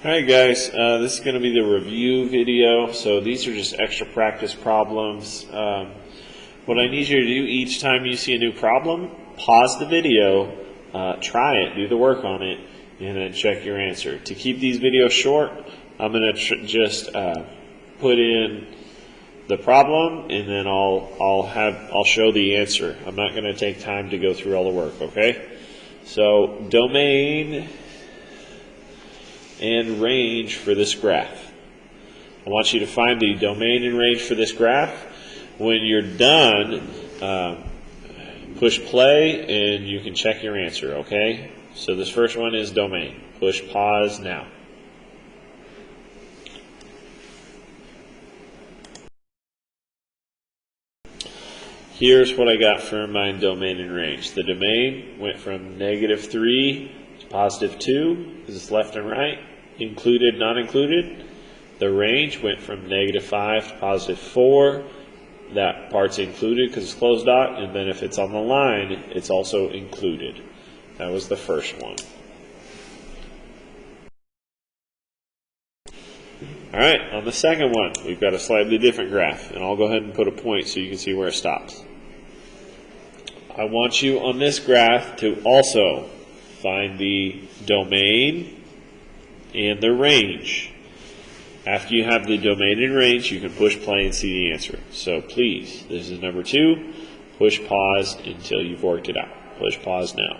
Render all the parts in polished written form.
Alright guys, this is going to be the review video. So these are just extra practice problems. What I need you to do each time you see a new problem, pause the video, try it, do the work on it, and then check your answer. To keep these videos short, I'm going to just put in the problem, and then I'll show the answer. I'm not going to take time to go through all the work, okay? So domain and range for this graph. I want you to find the domain and range for this graph. When you're done, push play and you can check your answer, okay? So this first one is domain. Push pause now. Here's what I got for my domain and range. The domain went from -3 to +2. This is left and right. Included, not included. The range went from -5 to +4. That part's included because it's closed dot, and then if it's on the line, it's also included. That was the first one. Alright, on the second one, we've got a slightly different graph, and I'll go ahead and put a point so you can see where it stops. I want you on this graph to also find the domain and the range. After you have the domain and range, you can push play and see the answer. So please, this is number 2, push pause until you've worked it out. Push pause now.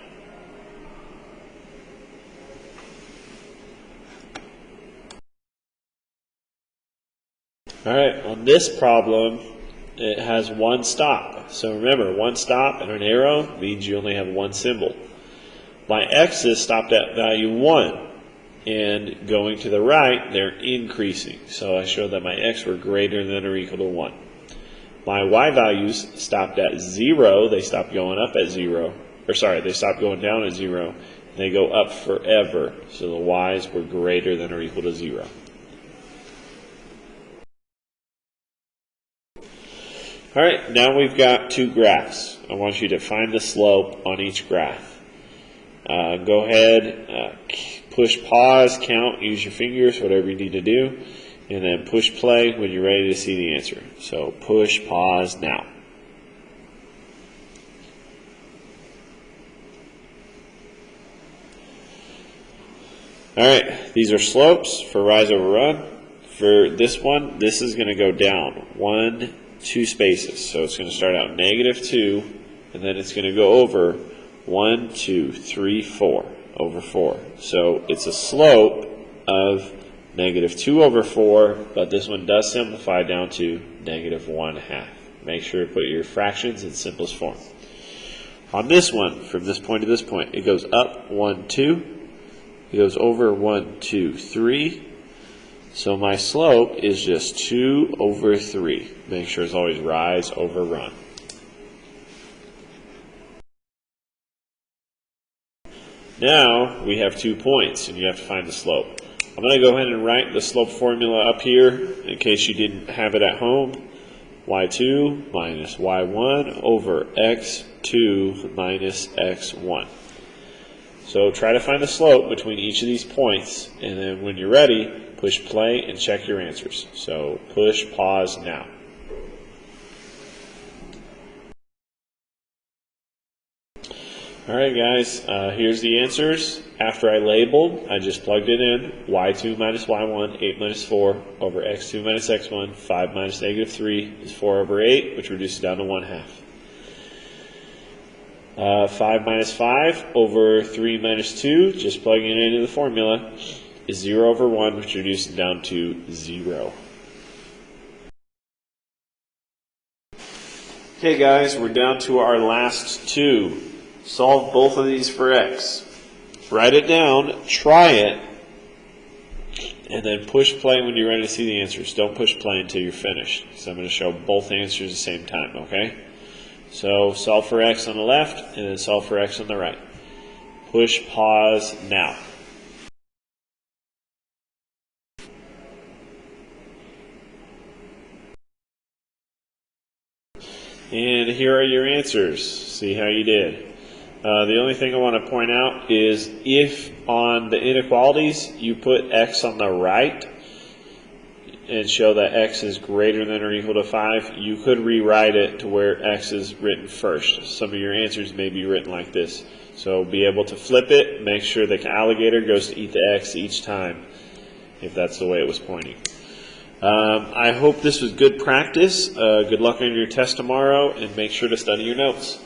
Alright, on this problem, it has one stop. So remember, one stop and an arrow means you only have one symbol. My x's stopped at value 1. And going to the right, they're increasing. So I showed that my x were greater than or equal to 1. My y values stopped at 0. They stopped going up at 0. Or sorry, they stopped going down at 0. They go up forever. So the y's were greater than or equal to 0. Alright, now we've got two graphs. I want you to find the slope on each graph. Go ahead, push pause, count, use your fingers, whatever you need to do, and then push play when you're ready to see the answer. So push pause now. Alright, these are slopes for rise over run. For this one, this is going to go down 1, 2 spaces. So it's going to start out -2, and then it's going to go over 1, 2, 3, 4, over 4. So it's a slope of -2 over 4, but this one does simplify down to -1/2. Make sure to put your fractions in simplest form. On this one, from this point to this point, it goes up 1, 2. It goes over 1, 2, 3. So my slope is just 2 over 3. Make sure it's always rise over run. Now we have 2 points, and you have to find the slope. I'm going to go ahead and write the slope formula up here in case you didn't have it at home. y2 minus y1 over x2 minus x1. So try to find the slope between each of these points, and then when you're ready, push play and check your answers. So push pause now. Alright guys, here's the answers. After I labeled, I just plugged it in. y2 minus y1, 8 minus 4, over x2 minus x1, 5 minus -3 is 4 over 8, which reduces down to 1/2. 5 minus 5 over 3 minus 2, just plugging it into the formula, is 0 over 1, which reduces down to 0. Okay guys, we're down to our last 2. Solve both of these for x. Write it down, try it, and then push play when you're ready to see the answers. Don't push play until you're finished. So I'm going to show both answers at the same time, okay? So solve for x on the left, and then solve for x on the right. Push pause now. And here are your answers. See how you did. The only thing I want to point out is if on the inequalities you put x on the right and show that x is greater than or equal to 5, you could rewrite it to where x is written first. Some of your answers may be written like this. So be able to flip it, make sure the alligator goes to eat the x each time, if that's the way it was pointing. I hope this was good practice. Good luck on your test tomorrow, and make sure to study your notes.